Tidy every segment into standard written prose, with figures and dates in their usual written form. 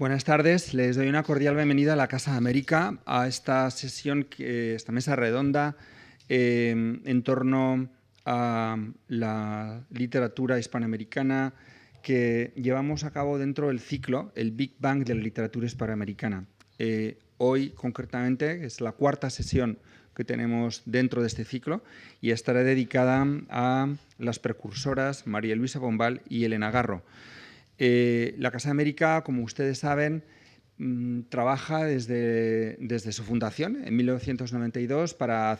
Buenas tardes, les doy una cordial bienvenida a la Casa de América, a esta sesión, esta mesa redonda en torno a la literatura hispanoamericana que llevamos a cabo dentro del ciclo, el Big Bang de la literatura hispanoamericana. Hoy, concretamente, es la cuarta sesión que tenemos dentro de este ciclo y estará dedicada a las precursoras María Luisa Bombal y Elena Garro. La Casa de América, como ustedes saben, trabaja desde su fundación en 1992 para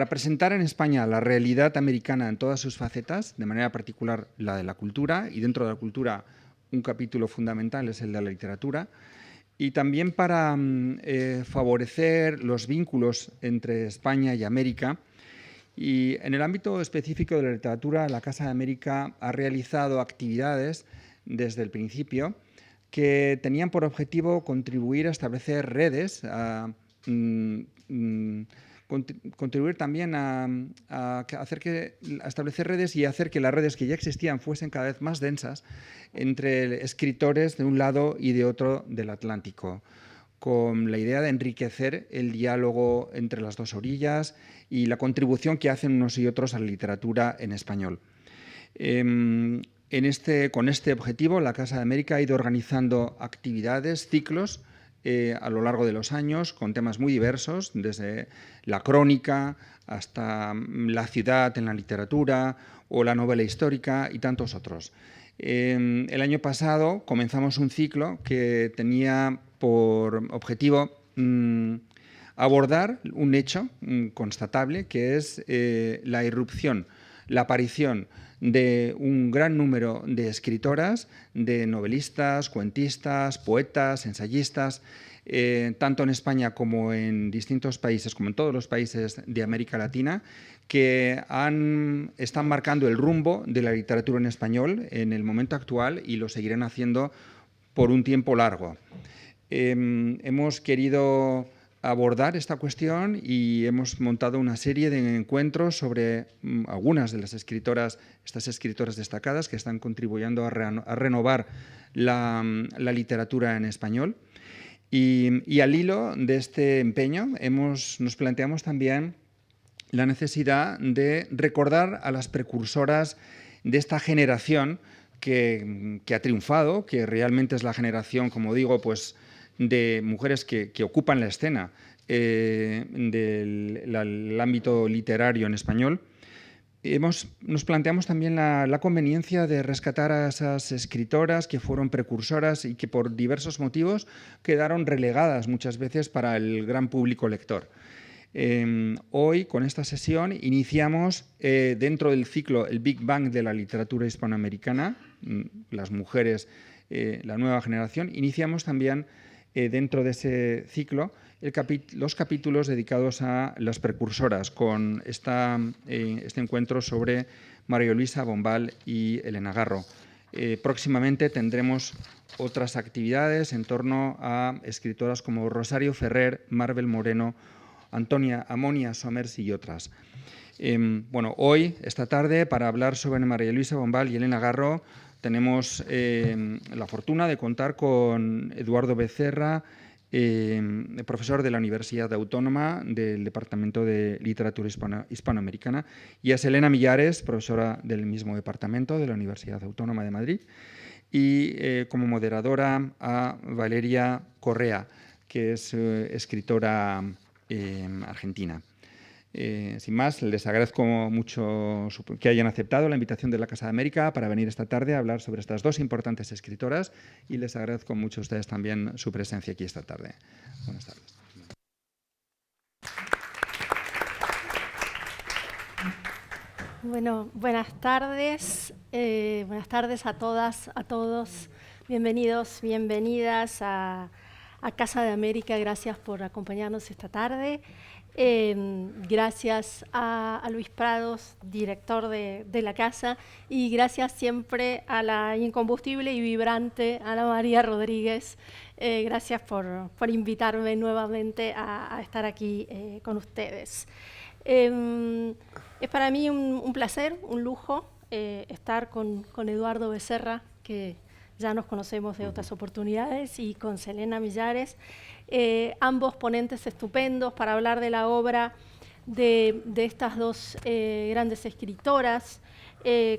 presentar en España la realidad americana en todas sus facetas, de manera particular la de la cultura, y dentro de la cultura un capítulo fundamental es el de la literatura, y también para favorecer los vínculos entre España y América. Y en el ámbito específico de la literatura, la Casa de América ha realizado actividades desde el principio que tenían por objetivo contribuir a establecer redes, contribuir también a establecer redes y hacer que las redes que ya existían fuesen cada vez más densas entre escritores de un lado y de otro del Atlántico, con la idea de enriquecer el diálogo entre las dos orillas y la contribución que hacen unos y otros a la literatura en español. Con este objetivo, la Casa de América ha ido organizando actividades, ciclos, a lo largo de los años, con temas muy diversos, desde la crónica hasta la ciudad en la literatura o la novela histórica y tantos otros. El año pasado comenzamos un ciclo que tenía por objetivo abordar un hecho constatable, que es la irrupción, la aparición de un gran número de escritoras, de novelistas, cuentistas, poetas, ensayistas, tanto en España como en distintos países, como en todos los países de América Latina, que están marcando el rumbo de la literatura en español en el momento actual y lo seguirán haciendo por un tiempo largo. Hemos querido abordar esta cuestión y hemos montado una serie de encuentros sobre algunas de las escritoras, estas escritoras destacadas que están contribuyendo a renovar la literatura en español. Y al hilo de este empeño nos planteamos también la necesidad de recordar a las precursoras de esta generación que ha triunfado, que realmente es la generación, como digo, pues, de mujeres que ocupan la escena del ámbito literario en español. Nos planteamos también la conveniencia de rescatar a esas escritoras que fueron precursoras y que por diversos motivos quedaron relegadas muchas veces para el gran público lector. Hoy, con esta sesión, iniciamos dentro del ciclo El Big Bang de la literatura hispanoamericana, las mujeres, la nueva generación. Iniciamos también dentro de ese ciclo los capítulos dedicados a las precursoras, con este encuentro sobre María Luisa Bombal y Elena Garro. Próximamente tendremos otras actividades en torno a escritoras como Rosario Ferrer, Marvel Moreno, Amonia Somers y otras. Hoy, esta tarde, para hablar sobre María Luisa Bombal y Elena Garro, tenemos la fortuna de contar con Eduardo Becerra, profesor de la Universidad Autónoma del Departamento de Literatura Hispanoamericana, y a Selena Millares, profesora del mismo departamento de la Universidad Autónoma de Madrid, y como moderadora a Valeria Correa, que es escritora argentina. Sin más, les agradezco mucho que hayan aceptado la invitación de la Casa de América para venir esta tarde a hablar sobre estas dos importantes escritoras, y les agradezco mucho a ustedes también su presencia aquí esta tarde. Buenas tardes. Bueno, buenas tardes a todas, a todos. Bienvenidos, bienvenidas a Casa de América. Gracias por acompañarnos esta tarde. Gracias a Luis Prados, director de la casa, y gracias siempre a la incombustible y vibrante Ana María Rodríguez. Gracias por invitarme nuevamente a estar aquí con ustedes. Es para mí un placer, un lujo, estar con Eduardo Becerra, que ya nos conocemos de otras oportunidades, y con Selena Millares, ambos ponentes estupendos para hablar de la obra de estas dos grandes escritoras.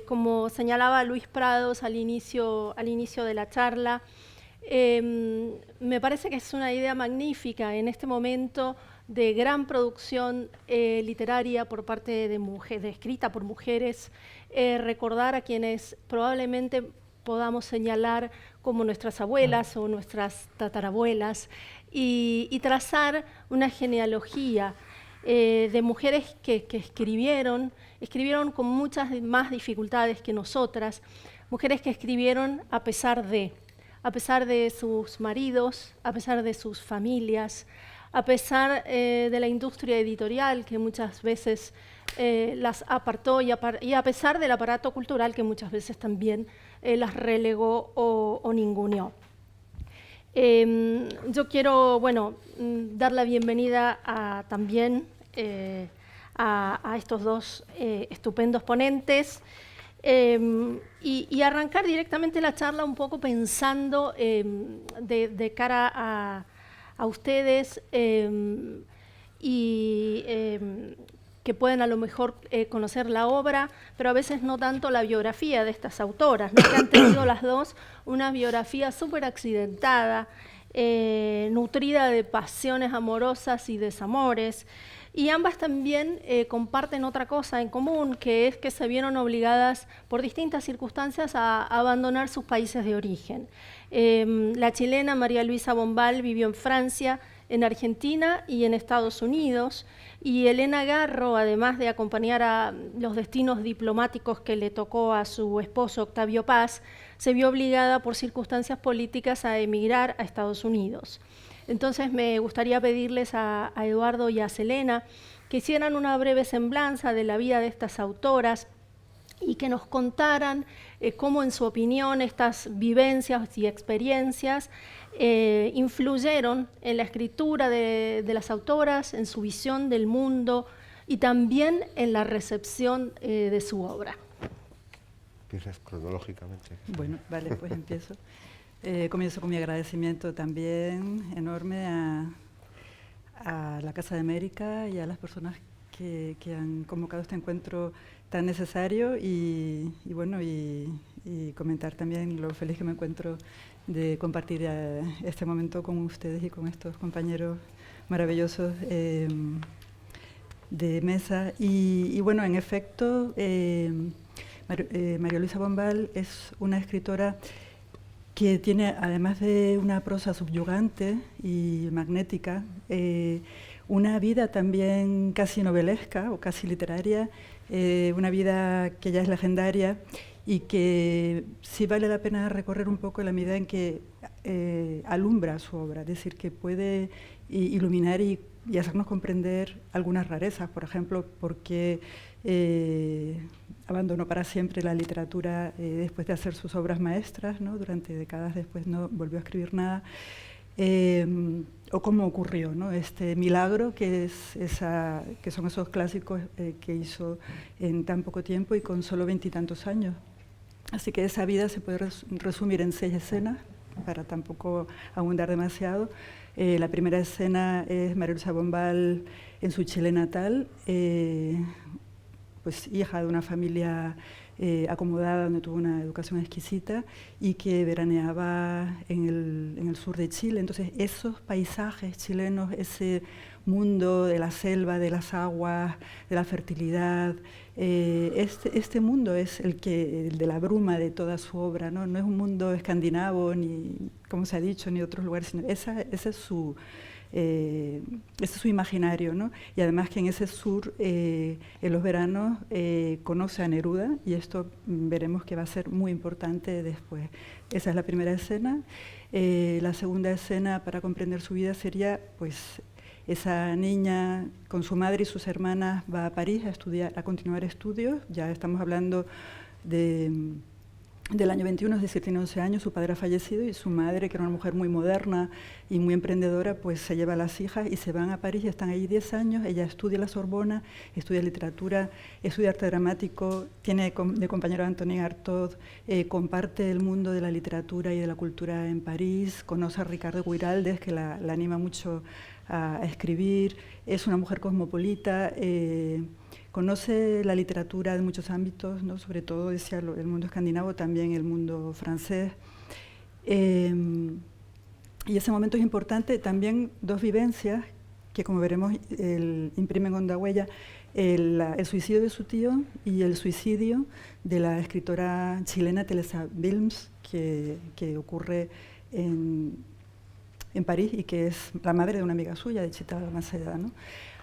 Como señalaba Luis Prados al inicio de la charla, me parece que es una idea magnífica en este momento de gran producción literaria por parte de mujeres, escrita por mujeres, recordar a quienes probablemente podamos señalar como nuestras abuelas o nuestras tatarabuelas, y trazar una genealogía de mujeres que escribieron con muchas más dificultades que nosotras, mujeres que escribieron a pesar de sus maridos, a pesar de sus familias, a pesar de la industria editorial que muchas veces las apartó, y a pesar del aparato cultural que muchas veces también las relegó o ninguneó. Yo quiero, dar la bienvenida también a estos dos estupendos ponentes, y arrancar directamente la charla un poco pensando de cara a ustedes, y que pueden a lo mejor conocer la obra, pero a veces no tanto la biografía de estas autoras, ¿no? Que han tenido las dos una biografía súper accidentada, nutrida de pasiones amorosas y desamores, y ambas también comparten otra cosa en común, que es que se vieron obligadas por distintas circunstancias a abandonar sus países de origen. La chilena María Luisa Bombal vivió en Francia, en Argentina y en Estados Unidos, y Elena Garro, además de acompañar a los destinos diplomáticos que le tocó a su esposo Octavio Paz, se vio obligada por circunstancias políticas a emigrar a Estados Unidos. Entonces me gustaría pedirles a Eduardo y a Selena que hicieran una breve semblanza de la vida de estas autoras y que nos contaran cómo, en su opinión, estas vivencias y experiencias influyeron en la escritura de las autoras, en su visión del mundo y también en la recepción de su obra. Empiezas cronológicamente. Bueno, vale, pues empiezo. Comienzo con mi agradecimiento también enorme a la Casa de América y a las personas que han convocado este encuentro tan necesario, y comentar también lo feliz que me encuentro de compartir este momento con ustedes y con estos compañeros maravillosos de mesa. Y bueno, en efecto, María Luisa Bombal es una escritora que tiene, además de una prosa subyugante y magnética, una vida también casi novelesca o casi literaria, una vida que ya es legendaria y que sí vale la pena recorrer un poco en la medida en que alumbra su obra, es decir, que puede iluminar y hacernos comprender algunas rarezas, por ejemplo, porque abandonó para siempre la literatura después de hacer sus obras maestras, ¿no? Durante décadas después no volvió a escribir nada, o cómo ocurrió, ¿no? Este milagro que son esos clásicos que hizo en tan poco tiempo y con solo 20 y tantos años. Así que esa vida se puede resumir en 6 escenas, para tampoco abundar demasiado. La primera escena es María Luisa Bombal en su Chile natal, pues hija de una familia acomodada, donde tuvo una educación exquisita y que veraneaba en el sur de Chile. Entonces, esos paisajes chilenos, ese mundo de la selva, de las aguas, de la fertilidad, este mundo es el de la bruma de toda su obra, ¿no? No es un mundo escandinavo, ni, como se ha dicho, ni otros lugares, sino ese es su imaginario, ¿no? Y además que en ese sur, en los veranos, conoce a Neruda, y esto veremos que va a ser muy importante después. Esa es la primera escena. La segunda escena, para comprender su vida, sería pues esa niña con su madre y sus hermanas va a París a continuar estudios. Ya estamos hablando de del año 21, es decir, tiene 11 años, su padre ha fallecido y su madre, que era una mujer muy moderna y muy emprendedora, pues se lleva a las hijas y se van a París y están allí 10 años. Ella estudia la Sorbona, estudia literatura, estudia arte dramático, tiene de compañero a Antonin Artaud, comparte el mundo de la literatura y de la cultura en París, conoce a Ricardo Guiraldes, que la anima mucho a escribir, es una mujer cosmopolita, conoce la literatura de muchos ámbitos, ¿no? Sobre todo, decía, el mundo escandinavo, también el mundo francés. Y ese momento es importante. También dos vivencias que, como veremos, imprimen honda huella: el suicidio de su tío y el suicidio de la escritora chilena Teresa Wilms, que ocurre en París y que es la madre de una amiga suya, de Chita Balmaceda, ¿no?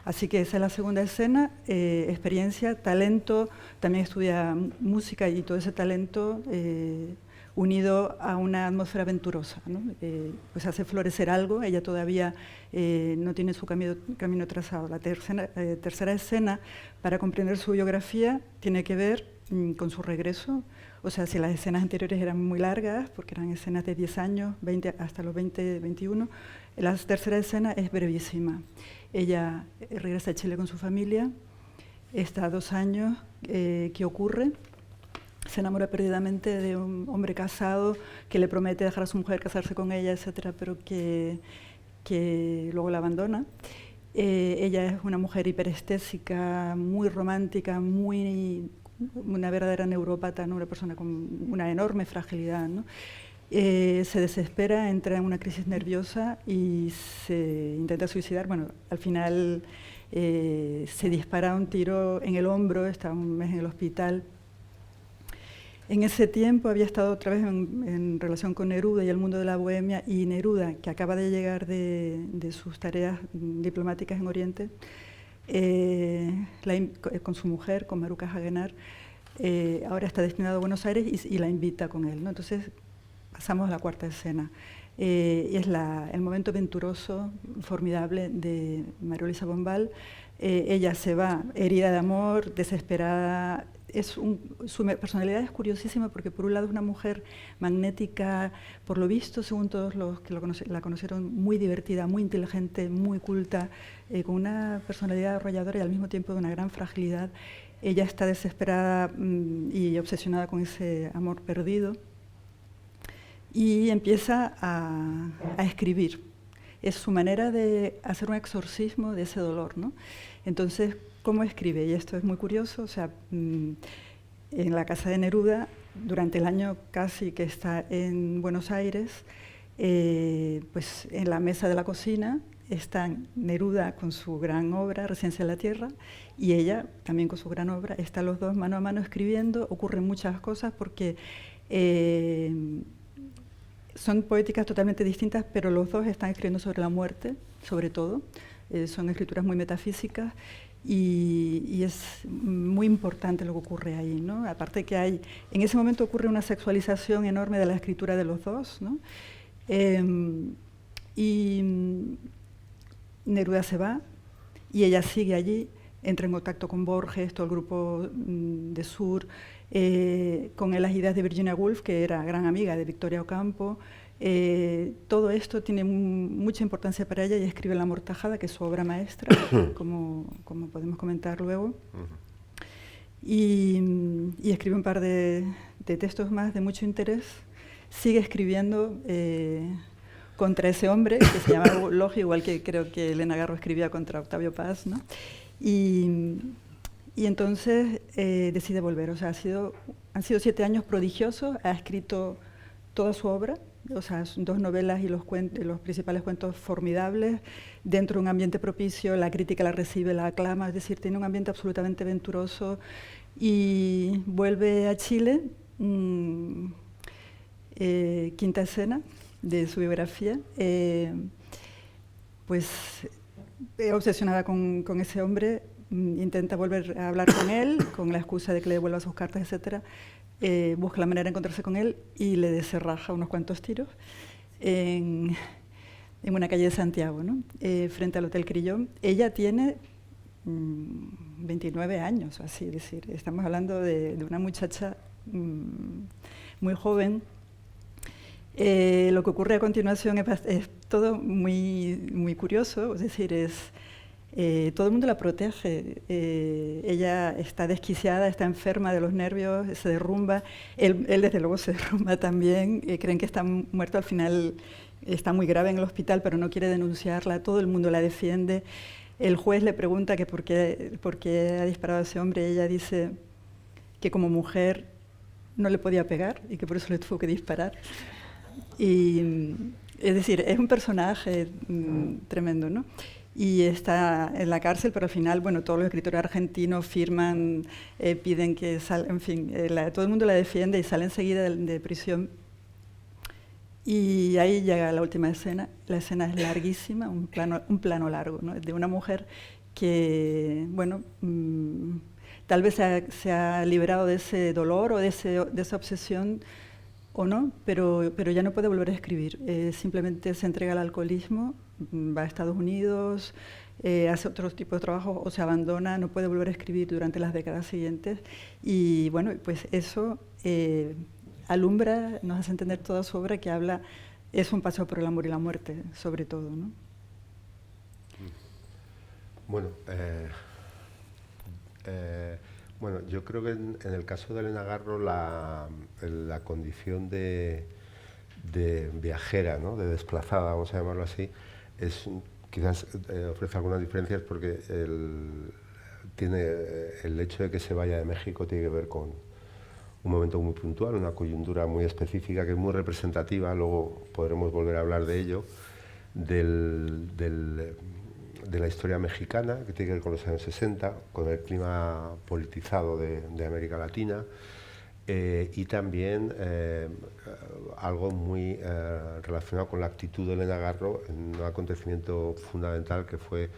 Así que esa es la segunda escena, experiencia, talento, también estudia música y todo ese talento unido a una atmósfera aventurosa, ¿no? Pues hace florecer algo. Ella todavía no tiene su camino trazado. La tercera escena, para comprender su biografía, tiene que ver con su regreso. O sea, si las escenas anteriores eran muy largas, porque eran escenas de 10 años, 20, hasta los 20, 21, la tercera escena es brevísima. Ella regresa a Chile con su familia, está 2 años, ¿qué ocurre? Se enamora perdidamente de un hombre casado que le promete dejar a su mujer, casarse con ella, etcétera, pero que luego la abandona. Ella es una mujer hiperestésica, muy romántica, una verdadera neurópata, ¿no? Una persona con una enorme fragilidad, ¿no? Se desespera, entra en una crisis nerviosa y se intenta suicidar. Bueno, al final se dispara un tiro en el hombro, está un mes en el hospital. En ese tiempo había estado otra vez en relación con Neruda y el mundo de la bohemia, y Neruda, que acaba de llegar de sus tareas diplomáticas en Oriente, con su mujer, con Maruca Hagenar, ahora está destinado a Buenos Aires y la invita con él, ¿no? Entonces pasamos a la cuarta escena. Y es el momento aventuroso, formidable de María Luisa Bombal. Ella se va herida de amor, desesperada. Su personalidad es curiosísima porque, por un lado, es una mujer magnética, por lo visto, según todos los que la conocieron, muy divertida, muy inteligente, muy culta, con una personalidad arrolladora y al mismo tiempo de una gran fragilidad. Ella está desesperada y obsesionada con ese amor perdido y empieza a escribir. Es su manera de hacer un exorcismo de ese dolor, ¿no? Entonces, ¿cómo escribe? Y esto es muy curioso. O sea, en la casa de Neruda, durante el año casi que está en Buenos Aires, pues en la mesa de la cocina están Neruda con su gran obra, Residencia de la Tierra, y ella también con su gran obra. Están los dos mano a mano escribiendo. Ocurren muchas cosas porque son poéticas totalmente distintas, pero los dos están escribiendo sobre la muerte, sobre todo. Son escrituras muy metafísicas y es muy importante lo que ocurre ahí, ¿no? Aparte que en ese momento ocurre una sexualización enorme de la escritura de los dos, ¿no? Y Neruda se va y ella sigue allí, entra en contacto con Borges, todo el grupo de Sur, con las ideas de Virginia Woolf, que era gran amiga de Victoria Ocampo. Todo esto tiene mucha importancia para ella y escribe La Mortajada, que es su obra maestra, como podemos comentar luego. Y escribe un par de textos más de mucho interés. Sigue escribiendo contra ese hombre, que se llama Logio, igual que creo que Elena Garro escribía contra Octavio Paz, ¿no? Y entonces decide volver. O sea, han sido 7 años prodigiosos. Ha escrito toda su obra, o sea, 2 novelas y los principales cuentos formidables, dentro de un ambiente propicio. La crítica la recibe, la aclama, es decir, tiene un ambiente absolutamente venturoso. Y vuelve a Chile, quinta escena de su biografía, pues obsesionada con ese hombre. Intenta volver a hablar con él, con la excusa de que le devuelva sus cartas, etc. Busca la manera de encontrarse con él y le descerraja unos cuantos tiros en una calle de Santiago, ¿no? Frente al Hotel Crillon. Ella tiene 29 años, así, es decir, estamos hablando de una muchacha muy joven. Lo que ocurre a continuación es todo muy curioso, es decir, todo el mundo la protege. Ella está desquiciada, está enferma de los nervios, se derrumba. Él desde luego se derrumba también. Creen que está muerto, al final está muy grave en el hospital, pero no quiere denunciarla. Todo el mundo la defiende. El juez le pregunta que por qué ha disparado a ese hombre. Ella dice que como mujer no le podía pegar y que por eso le tuvo que disparar. Y, es decir, es un personaje tremendo, ¿no? Y está en la cárcel, pero al final, bueno, todos los escritores argentinos firman, piden que salga, en fin, todo el mundo la defiende y sale enseguida de prisión. Y ahí llega la última escena. La escena es larguísima, un plano largo, ¿no? De una mujer que, bueno, tal vez se ha liberado de ese dolor o de esa obsesión o no, pero ya no puede volver a escribir. Simplemente se entrega al alcoholismo, va a Estados Unidos, hace otro tipo de trabajo o se abandona, no puede volver a escribir durante las décadas siguientes. Y bueno, pues eso alumbra, nos hace entender toda su obra, que habla, es un paseo por el amor y la muerte, sobre todo, ¿no? Bueno, yo creo que en el caso de Elena Garro la condición de viajera, ¿no? De desplazada, vamos a llamarlo así, quizás ofrece algunas diferencias porque el hecho de que se vaya de México tiene que ver con un momento muy puntual, una coyuntura muy específica que es muy representativa, luego podremos volver a hablar de ello, de la historia mexicana, que tiene que ver con los años 60, con el clima politizado de América Latina, y también algo muy relacionado con la actitud de Elena Garro en un acontecimiento fundamental que fue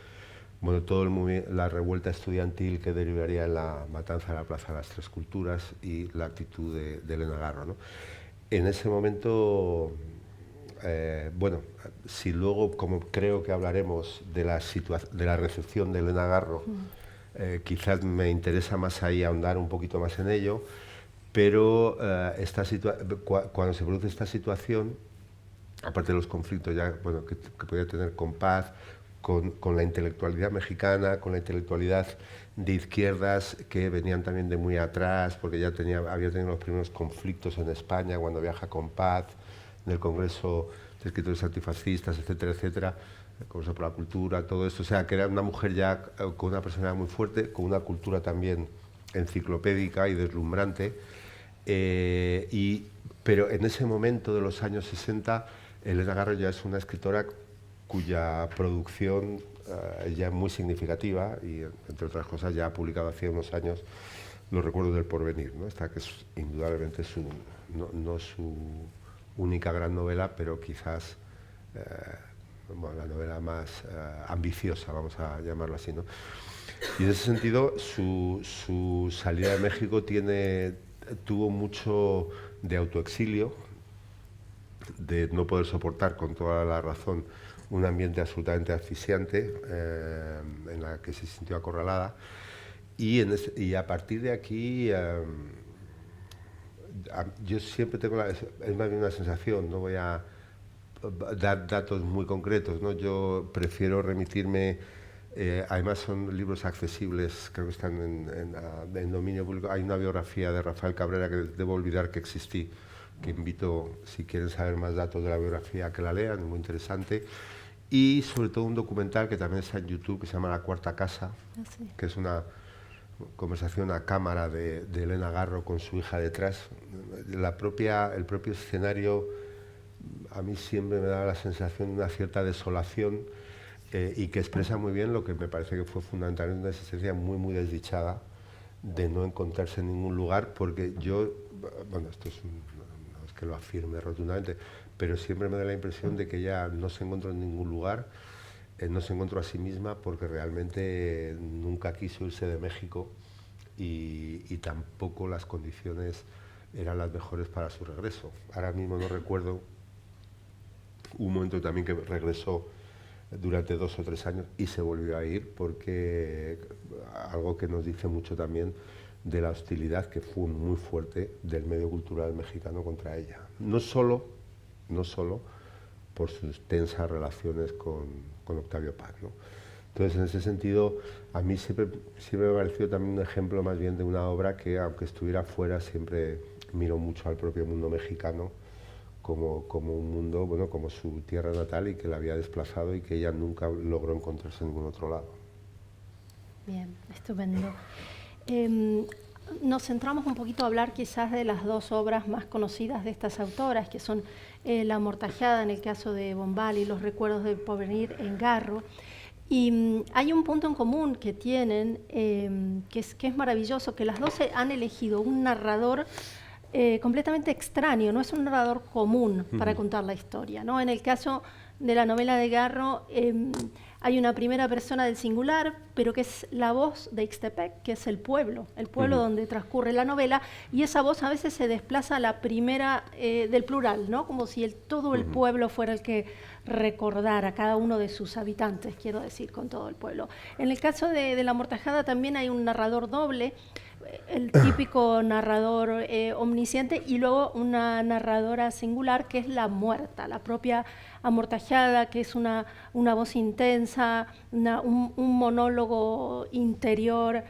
la revuelta estudiantil que derivaría en la matanza de la Plaza de las Tres Culturas y la actitud de Elena Garro, ¿no? En ese momento, si luego, como creo que hablaremos de la recepción de Elena Garro, quizás me interesa más ahí ahondar un poquito más en ello, pero cuando se produce esta situación, aparte de los conflictos que podía tener con Paz, con la intelectualidad mexicana, con la intelectualidad de izquierdas que venían también de muy atrás, porque ya había tenido los primeros conflictos en España cuando viaja con Paz, en el Congreso de Escritores Antifascistas, etcétera, etcétera, el Congreso por la Cultura, todo esto. O sea, que era una mujer ya con una personalidad muy fuerte, con una cultura también enciclopédica y deslumbrante. Pero en ese momento de los años 60, Elena Garro ya es una escritora cuya producción ya es muy significativa y, entre otras cosas, ya ha publicado hace unos años Los Recuerdos del Porvenir, ¿no? Esta que es indudablemente no su única gran novela, pero quizás la novela más ambiciosa, vamos a llamarlo así, ¿no? Y en ese sentido, su salida de México tuvo mucho de autoexilio, de no poder soportar con toda la razón un ambiente absolutamente asfixiante en la que se sintió acorralada, y a partir de aquí yo siempre tengo es más bien una sensación, no voy a dar datos muy concretos, ¿no? Yo prefiero remitirme, además son libros accesibles, creo que están en dominio público. Hay una biografía de Rafael Cabrera que debo olvidar que existí, que invito, si quieren saber más datos de la biografía, a que la lean, es muy interesante. Y sobre todo un documental que también está en YouTube, que se llama La Cuarta Casa, que es una conversación a cámara de Elena Garro con su hija detrás. El propio escenario a mí siempre me da la sensación de una cierta desolación, y que expresa muy bien lo que me parece que fue fundamentalmente una existencia muy, muy desdichada de no encontrarse en ningún lugar, porque yo, esto no es que lo afirme rotundamente, pero siempre me da la impresión de que ella no se encontró en ningún lugar, no se encontró a sí misma porque realmente nunca quiso irse de México y tampoco las condiciones eran las mejores para su regreso. Ahora mismo no recuerdo un momento también que regresó durante 2 o 3 años y se volvió a ir, porque algo que nos dice mucho también de la hostilidad que fue muy fuerte del medio cultural mexicano contra ella. No solo por sus tensas relaciones con Octavio Paz, ¿no? Entonces, en ese sentido, a mí siempre me ha parecido también un ejemplo más bien de una obra que, aunque estuviera fuera, siempre miró mucho al propio mundo mexicano como un mundo, bueno, como su tierra natal, y que la había desplazado y que ella nunca logró encontrarse en ningún otro lado. Bien, estupendo. Nos centramos un poquito a hablar quizás de las dos obras más conocidas de estas autoras, que son La Amortajada en el caso de Bombal y Los Recuerdos del Porvenir en Garro. Y hay un punto en común que tienen, que es maravilloso, que las dos han elegido un narrador completamente extraño, no es un narrador común para contar la historia, ¿no? En el caso de la novela de Garro, hay una primera persona del singular, pero que es la voz de Ixtepec, que es el pueblo donde transcurre la novela, y esa voz a veces se desplaza a la primera del plural, ¿no? Como si todo el pueblo fuera el que recordara a cada uno de sus habitantes, quiero decir, con todo el pueblo. En el caso de La Amortajada también hay un narrador doble, el típico narrador omnisciente, y luego una narradora singular que es la muerta, la propia Amortajada, que es una voz intensa, un monólogo interior,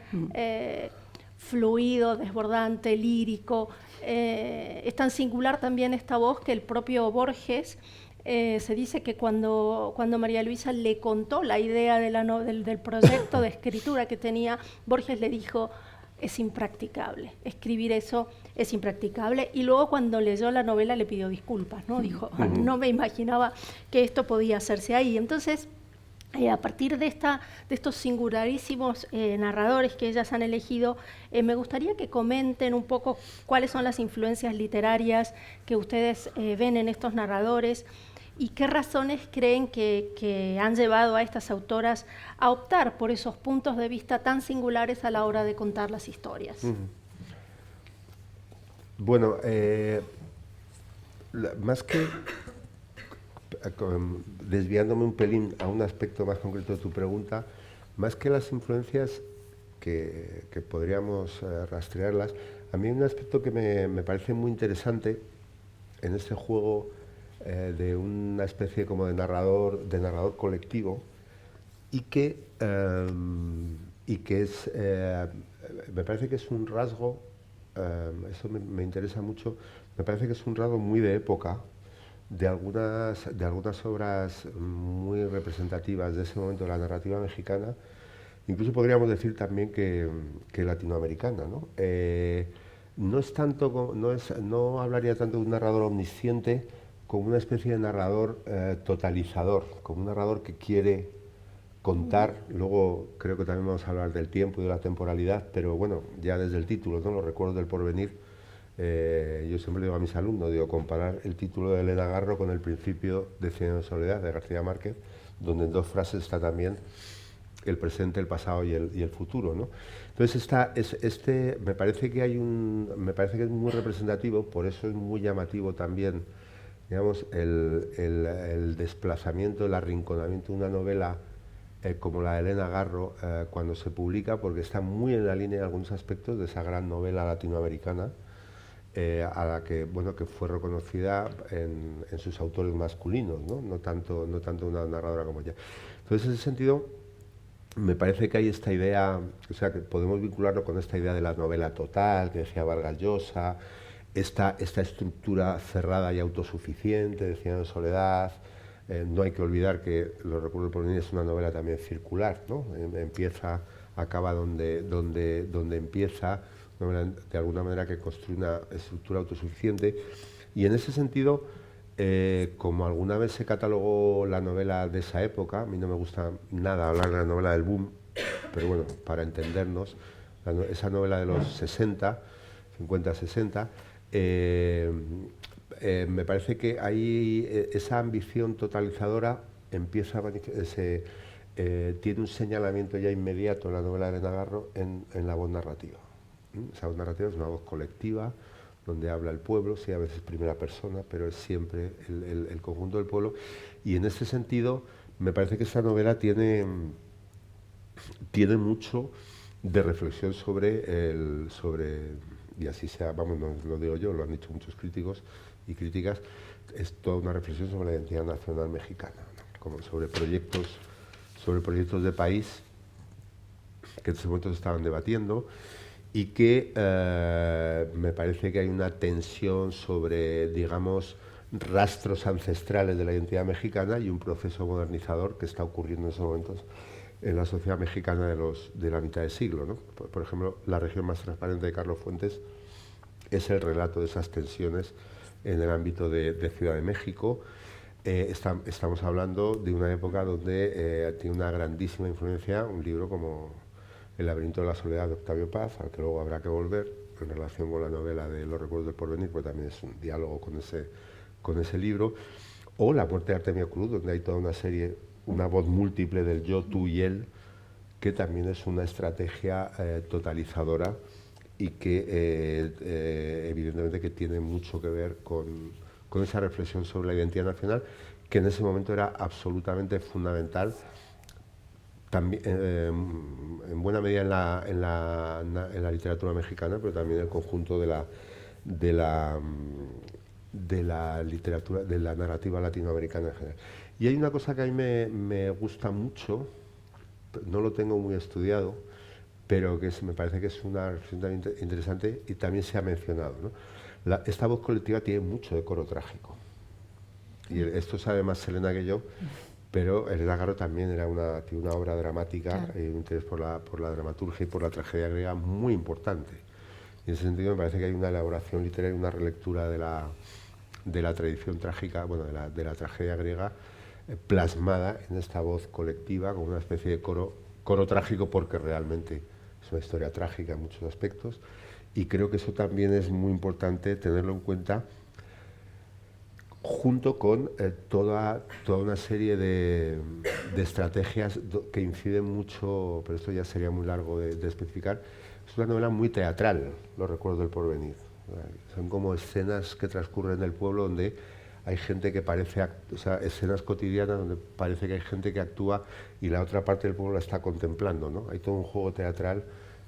fluido, desbordante, lírico. Es tan singular también esta voz que el propio Borges se dice que cuando María Luisa le contó la idea del proyecto de escritura que tenía, Borges le dijo: es impracticable, escribir eso es impracticable. Y luego, cuando leyó la novela, le pidió disculpas, ¿no? Dijo: no me imaginaba que esto podía hacerse ahí. Entonces, a partir de estos singularísimos narradores que ellas han elegido, me gustaría que comenten un poco cuáles son las influencias literarias que ustedes ven en estos narradores, y qué razones creen que han llevado a estas autoras a optar por esos puntos de vista tan singulares a la hora de contar las historias. Bueno, más que desviándome un pelín a un aspecto más concreto de tu pregunta, más que las influencias que podríamos rastrearlas, a mí hay un aspecto que me parece muy interesante en este juego de una especie como de narrador colectivo, y que es, me parece que es un rasgo, eso me interesa mucho, me parece que es un rasgo muy de época, de algunas obras muy representativas de ese momento de la narrativa mexicana, incluso podríamos decir también que latinoamericana, ¿no? No es tanto, no hablaría tanto de un narrador omnisciente como una especie de narrador totalizador, como un narrador que quiere contar. Luego creo que también vamos a hablar del tiempo y de la temporalidad, pero bueno, ya desde el título, ¿no? Los Recuerdos del Porvenir, yo siempre digo a mis alumnos, comparar el título de Elena Garro con El Principio de Cien años de soledad de García Márquez, donde en dos frases está también el presente, el pasado y el futuro, ¿no? Entonces me parece que es muy representativo, por eso es muy llamativo también, digamos, el desplazamiento, el arrinconamiento de una novela como la de Elena Garro cuando se publica, porque está muy en la línea de algunos aspectos de esa gran novela latinoamericana, a la que fue reconocida en sus autores masculinos, no tanto una narradora como ella. Entonces, en ese sentido, me parece que hay esta idea, o sea, que podemos vincularlo con esta idea de la novela total que decía Vargas Llosa, esta estructura cerrada y autosuficiente de Cien años de soledad. No hay que olvidar que Los Recuerdos del Porvenir es una novela también circular, ¿no? Empieza, acaba donde empieza, una novela de alguna manera que construye una estructura autosuficiente. Y en ese sentido, como alguna vez se catalogó la novela de esa época, a mí no me gusta nada hablar de la novela del boom, pero bueno, para entendernos, esa novela de los 60, 50-60, me parece que ahí esa ambición totalizadora empieza a tiene un señalamiento ya inmediato en la novela de Elena Garro en la voz narrativa. Esa voz narrativa es una voz colectiva, donde habla el pueblo, sí, a veces primera persona, pero es siempre el conjunto del pueblo. Y en ese sentido, me parece que esta novela tiene mucho de reflexión y así sea, vamos, no lo digo yo, lo han dicho muchos críticos y críticas, es toda una reflexión sobre la identidad nacional mexicana, ¿no? Como sobre proyectos de país que en ese momento se estaban debatiendo y que me parece que hay una tensión sobre, digamos, rastros ancestrales de la identidad mexicana y un proceso modernizador que está ocurriendo en esos momentos en la sociedad mexicana de la mitad de siglo, ¿no? Por ejemplo, La región más transparente de Carlos Fuentes es el relato de esas tensiones en el ámbito de Ciudad de México. Estamos hablando de una época donde tiene una grandísima influencia un libro como El laberinto de la soledad de Octavio Paz, al que luego habrá que volver en relación con la novela de Los recuerdos del porvenir, porque también es un diálogo con ese libro, o La muerte de Artemio Cruz, donde hay toda una serie, una voz múltiple del yo, tú y él, que también es una estrategia totalizadora y que evidentemente que tiene mucho que ver con esa reflexión sobre la identidad nacional, que en ese momento era absolutamente fundamental, también, en buena medida en la literatura mexicana, pero también en el conjunto de la literatura, de la narrativa latinoamericana en general. Y hay una cosa que a mí me gusta mucho, no lo tengo muy estudiado, pero que me parece que es una reflexión también interesante y también se ha mencionado, ¿no? Esta voz colectiva tiene mucho de coro trágico. Y esto sabe más Selena que yo, pero Elena Garro también tiene una obra dramática, claro, y un interés por la dramaturgia y por la tragedia griega muy importante. Y en ese sentido me parece que hay una elaboración literaria, una relectura de la tradición trágica, bueno, de la tragedia griega, plasmada en esta voz colectiva, como una especie de coro trágico, porque realmente es una historia trágica en muchos aspectos, y creo que eso también es muy importante tenerlo en cuenta, junto con toda una serie de estrategias que inciden mucho, pero esto ya sería muy largo de especificar. Es una novela muy teatral, Los recuerdos del porvenir. Son como escenas que transcurren en el pueblo donde hay gente que parece, o sea, escenas cotidianas donde parece que hay gente que actúa y la otra parte del pueblo la está contemplando, ¿no? Hay todo un juego teatral,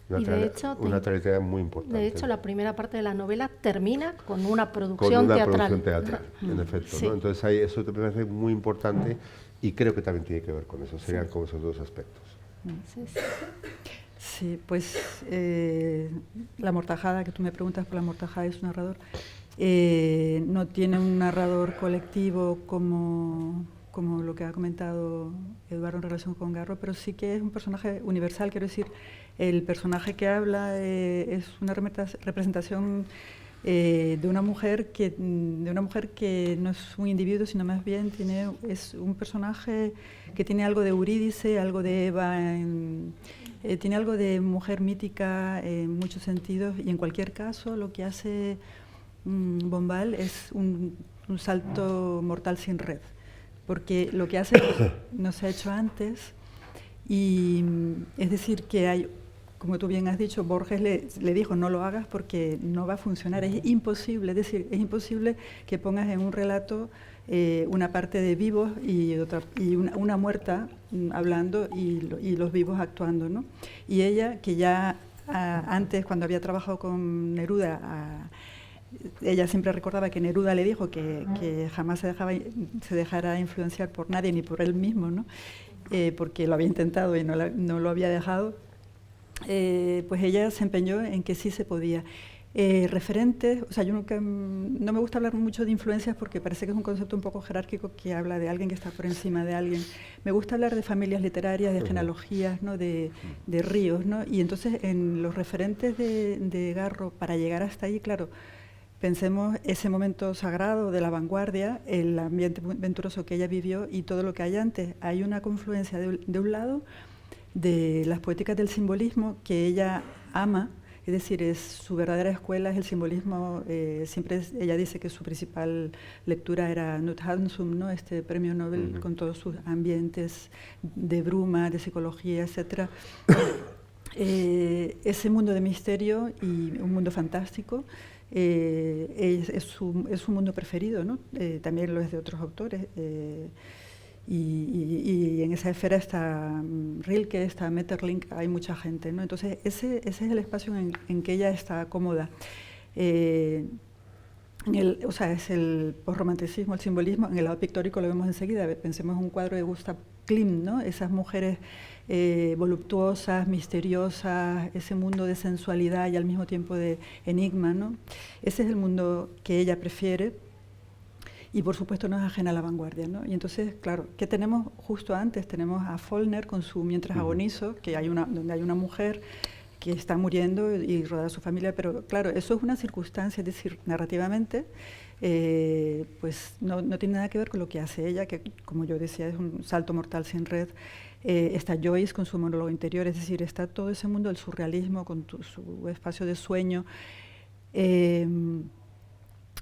una teatralidad muy importante. De hecho, la primera parte de la novela termina con una producción teatral. En efecto, sí, ¿no? Entonces eso me parece muy importante y creo que también tiene que ver con eso, serían como esos dos aspectos. Sí, sí. Sí, pues La Amortajada, que tú me preguntas por La Amortajada y su narrador, no tiene un narrador colectivo como lo que ha comentado Eduardo en relación con Garro, pero sí que es un personaje universal. Quiero decir, el personaje que habla es una representación de una mujer que no es un individuo, sino más bien es un personaje que tiene algo de Eurídice, algo de Eva, tiene algo de mujer mítica en muchos sentidos, y en cualquier caso lo que hace Bombal es un salto mortal sin red, porque lo que hace no se ha hecho antes, y es decir, que hay, como tú bien has dicho, Borges le dijo no lo hagas porque no va a funcionar, es imposible, es decir, es imposible que pongas en un relato una parte de vivos y una muerta hablando y los vivos actuando, ¿no? Y ella, que ya antes, cuando había trabajado con Neruda, ella siempre recordaba que Neruda le dijo que jamás se dejara influenciar por nadie ni por él mismo, ¿no? Porque lo había intentado y no lo había dejado. Pues ella se empeñó en que sí se podía. Referentes, o sea, yo nunca, no me gusta hablar mucho de influencias porque parece que es un concepto un poco jerárquico que habla de alguien que está por encima de alguien. Me gusta hablar de familias literarias, de genealogías, ¿no? de ríos, ¿no? Y entonces en los referentes de Garro, para llegar hasta ahí, claro, pensemos ese momento sagrado de la vanguardia, el ambiente venturoso que ella vivió y todo lo que hay antes. Hay una confluencia de un lado de las poéticas del simbolismo que ella ama, es decir, su verdadera escuela es el simbolismo. Ella dice que su principal lectura era Knut Hamsun, ¿no? Este premio Nobel con todos sus ambientes de bruma, de psicología, etc. Ese mundo de misterio y un mundo fantástico es su mundo preferido, ¿no? También lo es de otros autores. Y en esa esfera está Rilke, está Maeterlinck, hay mucha gente, ¿no? Entonces ese es el espacio en que ella está cómoda. O sea, es el posromanticismo, el simbolismo. En el lado pictórico lo vemos enseguida. Pensemos en un cuadro de Gustav Klimt, ¿no? Esas mujeres voluptuosas, misteriosas, ese mundo de sensualidad y al mismo tiempo de enigma, ¿no? Ese es el mundo que ella prefiere y por supuesto no es ajena a la vanguardia, ¿no? Y entonces, claro, ¿qué tenemos justo antes? Tenemos a Follner con su Mientras agonizo, que donde hay una mujer que está muriendo y rodea a su familia, pero claro, eso es una circunstancia, es decir, narrativamente, pues no tiene nada que ver con lo que hace ella, que como yo decía, es un salto mortal sin red. Está Joyce con su monólogo interior, es decir, está todo ese mundo del surrealismo con su espacio de sueño,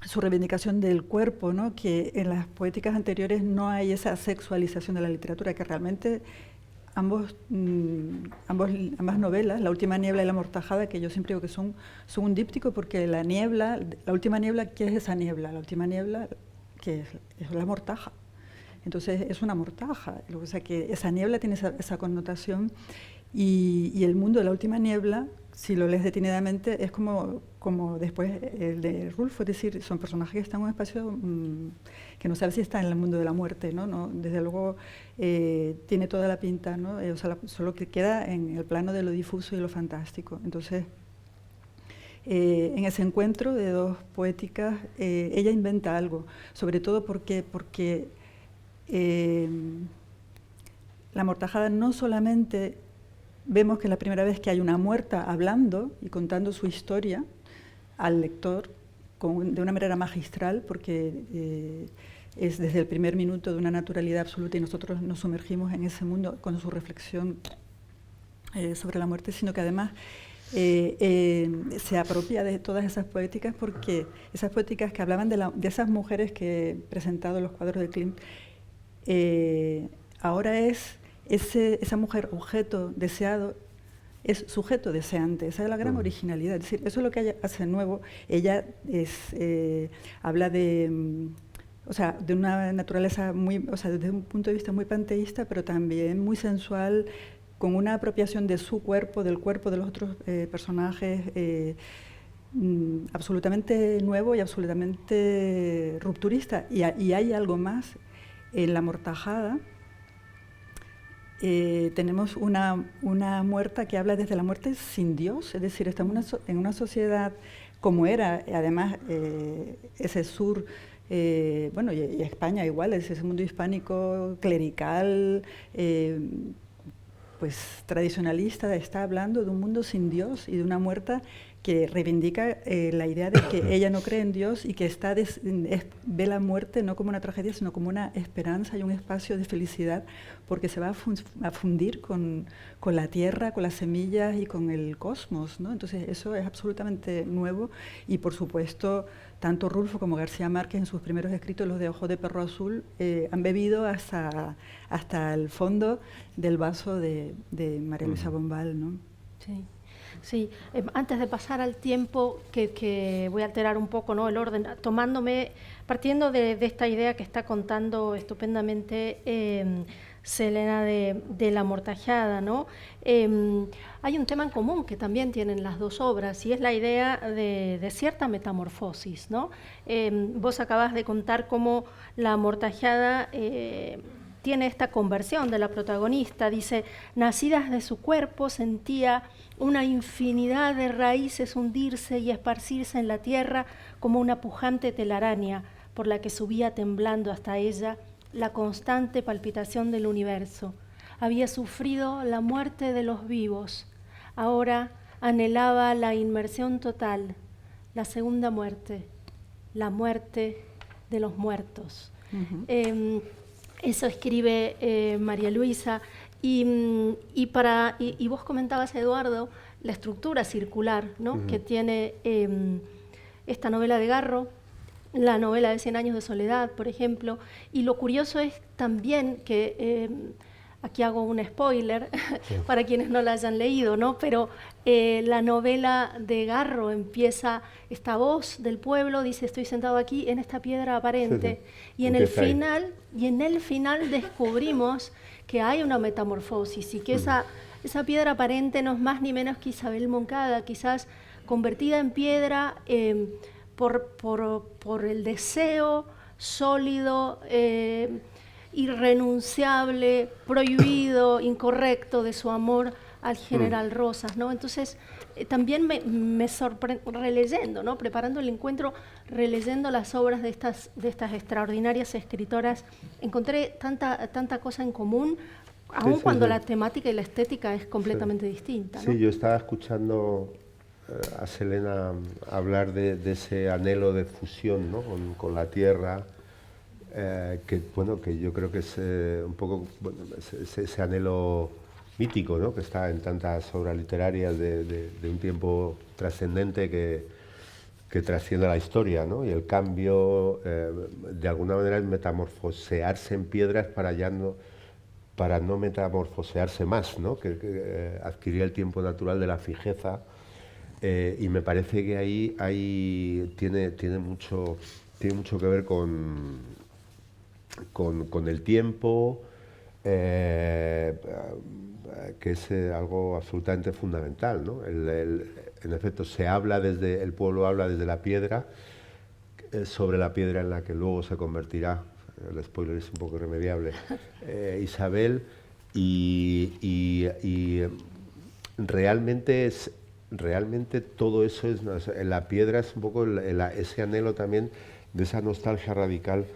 su reivindicación del cuerpo, ¿no? Que en las poéticas anteriores no hay esa sexualización de la literatura, que realmente ambas novelas, La última niebla y La amortajada, que yo siempre digo que son un díptico, porque la última niebla, ¿qué es esa niebla? La última niebla, ¿qué es la mortaja. Entonces es una mortaja, o sea que esa niebla tiene esa connotación y el mundo de La última niebla, si lo lees detenidamente, es como después el de Rulfo, es decir, son personajes que están en un espacio que no sabe si está en el mundo de la muerte, ¿no? Desde luego tiene toda la pinta, ¿no? O sea, solo que queda en el plano de lo difuso y lo fantástico. Entonces, en ese encuentro de dos poéticas, ella inventa algo, sobre todo porque La amortajada no solamente vemos que es la primera vez que hay una muerta hablando y contando su historia al lector de una manera magistral, porque es desde el primer minuto de una naturalidad absoluta y nosotros nos sumergimos en ese mundo con su reflexión sobre la muerte, sino que además se apropia de todas esas poéticas, porque esas poéticas que hablaban de esas mujeres que he presentado en los cuadros de Klimt, ahora es esa mujer objeto deseado, es sujeto deseante. Esa es la gran originalidad. Es decir, eso es lo que ella hace nuevo. Ella habla de una naturaleza muy, o sea, desde un punto de vista muy panteísta, pero también muy sensual, con una apropiación de su cuerpo, del cuerpo de los otros personajes, absolutamente nuevo y absolutamente rupturista. Y hay algo más. En La amortajada tenemos una muerta que habla desde la muerte sin Dios, es decir, estamos en una sociedad como era, además ese sur, bueno, y España igual, es ese mundo hispánico clerical, pues tradicionalista, está hablando de un mundo sin Dios y de una muerta que reivindica la idea de que ella no cree en Dios y que ve la muerte no como una tragedia, sino como una esperanza y un espacio de felicidad, porque se va a fundir con la tierra, con las semillas y con el cosmos, ¿no? Entonces eso es absolutamente nuevo y, por supuesto, tanto Rulfo como García Márquez en sus primeros escritos, los de Ojos de perro azul, han bebido hasta el fondo del vaso de María Luisa Bombal, ¿no? Sí. Sí, antes de pasar al tiempo, que voy a alterar un poco, ¿no?, el orden, partiendo de esta idea que está contando estupendamente Selena de La amortajada, ¿no? Hay un tema en común que también tienen las dos obras y es la idea de cierta metamorfosis, ¿no? Vos acabás de contar cómo La amortajada tiene esta conversión de la protagonista, dice, nacidas de su cuerpo sentía una infinidad de raíces hundirse y esparcirse en la tierra como una pujante telaraña por la que subía temblando hasta ella la constante palpitación del universo. Había sufrido la muerte de los vivos, ahora anhelaba la inmersión total, la segunda muerte, la muerte de los muertos. Eso escribe María Luisa. Y vos comentabas, Eduardo, la estructura circular, ¿no?, que tiene esta novela de Garro, la novela de 100 años de soledad, por ejemplo, y lo curioso es también que aquí hago un spoiler para quienes no la hayan leído, ¿no? Pero la novela de Garro empieza, esta voz del pueblo dice, estoy sentado aquí en esta piedra aparente, y en el final descubrimos que hay una metamorfosis y que esa piedra aparente no es más ni menos que Isabel Moncada, quizás convertida en piedra por el deseo sólido, irrenunciable, prohibido, incorrecto de su amor al general Rosas, ¿no? Entonces, también me sorprendió releyendo, ¿no? Preparando el encuentro, releyendo las obras de estas extraordinarias escritoras, encontré tanta cosa en común, aun cuando la temática y la estética es completamente distinta, ¿no? Sí, yo estaba escuchando a Selena hablar de ese anhelo de fusión, ¿no? con la tierra, que yo creo que es un poco ese anhelo mítico, ¿no? Que está en tantas obras literarias de un tiempo trascendente que trasciende la historia, ¿no? Y el cambio, de alguna manera, es metamorfosearse en piedras para no metamorfosearse más, ¿no? Que adquirir el tiempo natural de la fijeza, y me parece que ahí tiene mucho que ver con el tiempo, que es algo absolutamente fundamental, ¿no? En efecto, el pueblo habla desde la piedra, sobre la piedra en la que luego se convertirá, el spoiler es un poco irremediable, Isabel, y realmente todo eso la piedra es un poco ese anhelo también de esa nostalgia radical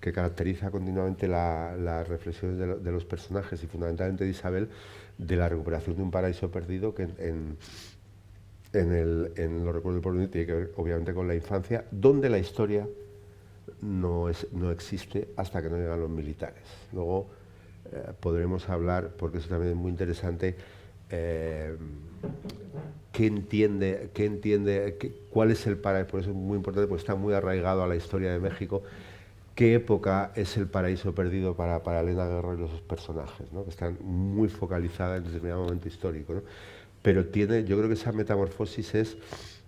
que caracteriza continuamente las reflexiones de los personajes y fundamentalmente de Isabel, de la recuperación de un paraíso perdido que en los recuerdos del porvenir tiene que ver obviamente con la infancia, donde la historia no existe hasta que no llegan los militares. Luego podremos hablar, porque eso también es muy interesante, cuál es el paraíso. Por eso es muy importante, porque está muy arraigado a la historia de México. ¿Qué época es el paraíso perdido para Elena Guerro y los personajes, ¿no? Que están muy focalizadas en determinado momento histórico, ¿no? Pero yo creo que esa metamorfosis es,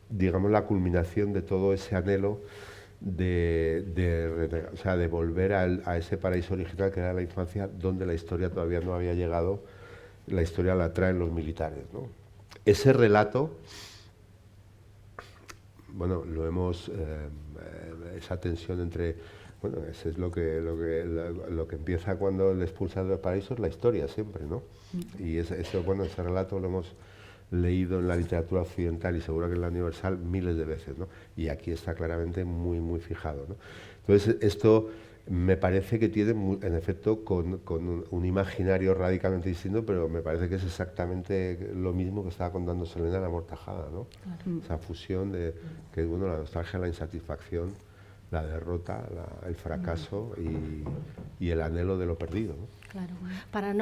digamos, la culminación de todo ese anhelo de volver a ese paraíso original que era la infancia, donde la historia todavía no había llegado. La historia la traen los militares, ¿no? Ese relato, bueno, esa tensión entre, bueno, eso es lo que empieza cuando le expulsan del paraíso, es la historia siempre, ¿no? Y ese relato lo hemos leído en la literatura occidental y seguro que en la universal miles de veces, ¿no? Y aquí está claramente muy, muy fijado, ¿no? Entonces, esto me parece que tiene, en efecto, con un imaginario radicalmente distinto, pero me parece que es exactamente lo mismo que estaba contando Selena en La Amortajada, ¿no? Claro. Esa fusión que es, bueno, la nostalgia, la insatisfacción, la derrota, el fracaso y el anhelo de lo perdido, ¿no? Claro. Para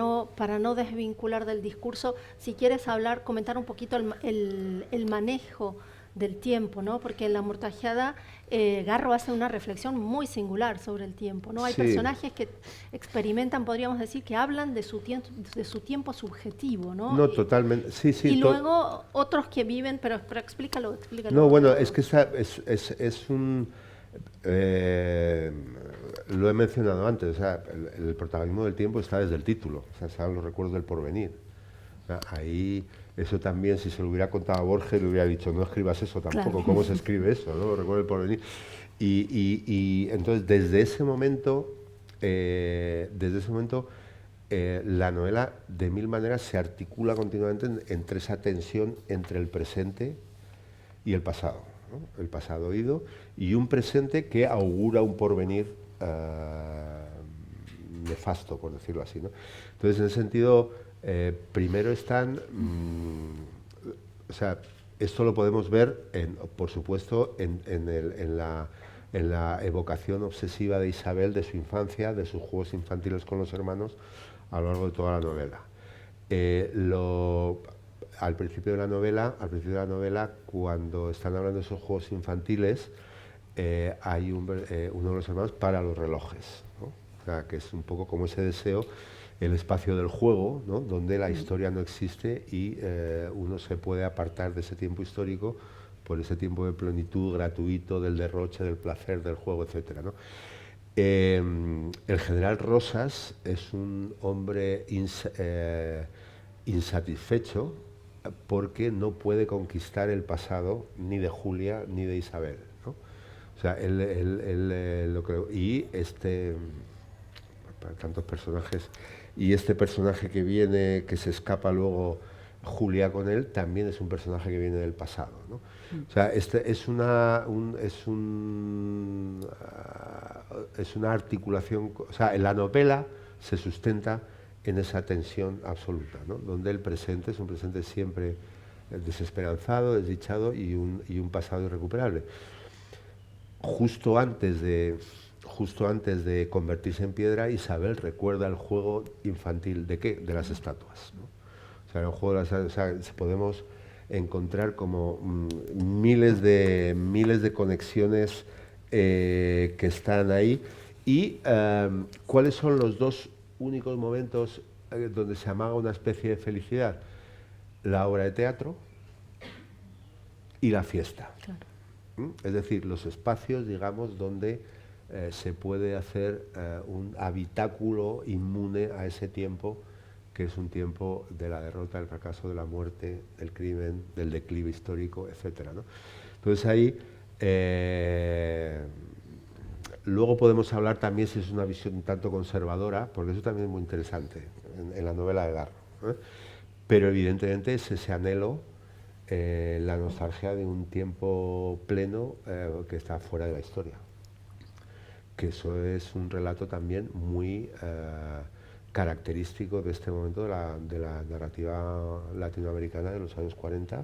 no desvincular del discurso, si quieres comentar un poquito el manejo del tiempo, ¿no? Porque en La Amortajada Garro hace una reflexión muy singular sobre el tiempo, ¿no? Hay personajes que experimentan, podríamos decir, que hablan de su tiempo subjetivo, ¿no? No, totalmente, sí. Y luego otros que viven, pero explícalo. No, bueno, es que es un... lo he mencionado antes, o sea, el protagonismo del tiempo está desde el título, o sea, están los recuerdos del porvenir. O sea, ahí, eso también, si se lo hubiera contado a Borges, le hubiera dicho, no escribas eso tampoco, claro. ¿Cómo se escribe eso, no? Los recuerdos del porvenir. Y entonces, desde ese momento, la novela, de mil maneras, se articula continuamente entre esa tensión entre el presente y el pasado, ¿no? El pasado oído y un presente que augura un porvenir nefasto, por decirlo así, ¿no? Entonces, en ese sentido, primero están, o sea, esto lo podemos ver, por supuesto, en la evocación obsesiva de Isabel, de su infancia, de sus juegos infantiles con los hermanos, a lo largo de toda la novela. Al principio de la novela, cuando están hablando de esos juegos infantiles, hay uno de los hermanos para los relojes, ¿no? O sea, que es un poco como ese deseo el espacio del juego, ¿no? Donde la historia no existe y uno se puede apartar de ese tiempo histórico por ese tiempo de plenitud gratuito, del derroche, del placer, del juego, etcétera, ¿no? El general Rosas es un hombre insatisfecho porque no puede conquistar el pasado ni de Julia ni de Isabel, ¿no? O sea, lo creo. Y para tantos personajes, y este personaje que viene, que se escapa luego Julia con él, también es un personaje que viene del pasado, ¿no? O sea, es una articulación, o sea, en la novela se sustenta en esa tensión absoluta, ¿no? Donde el presente es un presente siempre desesperanzado, desdichado y un pasado irrecuperable. Justo antes de convertirse en piedra, Isabel recuerda el juego infantil. ¿De qué? De las estatuas, ¿no? O sea, en el juego de las estatuas, podemos encontrar como miles de conexiones que están ahí. ¿Y cuáles son los dos únicos momentos donde se amaga una especie de felicidad? La obra de teatro y la fiesta. Claro. Es decir, los espacios, digamos, donde se puede hacer un habitáculo inmune a ese tiempo, que es un tiempo de la derrota, del fracaso, de la muerte, del crimen, del declive histórico, etcétera, ¿no? Entonces ahí luego podemos hablar también si es una visión un tanto conservadora, porque eso también es muy interesante en la novela de Garro, ¿eh? Pero evidentemente es ese anhelo, la nostalgia de un tiempo pleno que está fuera de la historia. Que eso es un relato también muy característico de este momento de la narrativa latinoamericana de los años 40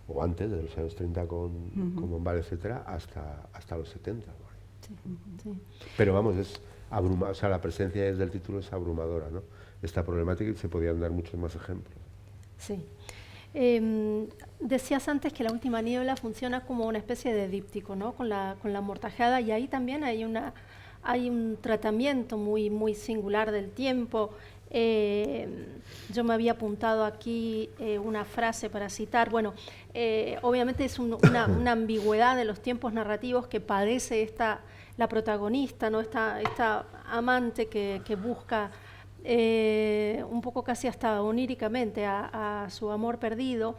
o antes, de los años 30 con Bombal, etcétera, hasta los 70. Sí, sí. Pero vamos, o sea, la presencia desde el título es abrumadora, ¿no? Esta problemática, y se podían dar muchos más ejemplos. Sí. Decías antes que La última niebla funciona como una especie de díptico, ¿no? Con la amortajada, y ahí también hay un tratamiento muy singular del tiempo. Yo me había apuntado aquí una frase para citar. Bueno, obviamente es una ambigüedad de los tiempos narrativos que padece la protagonista, ¿no? Esta amante que busca un poco casi hasta oníricamente a su amor perdido,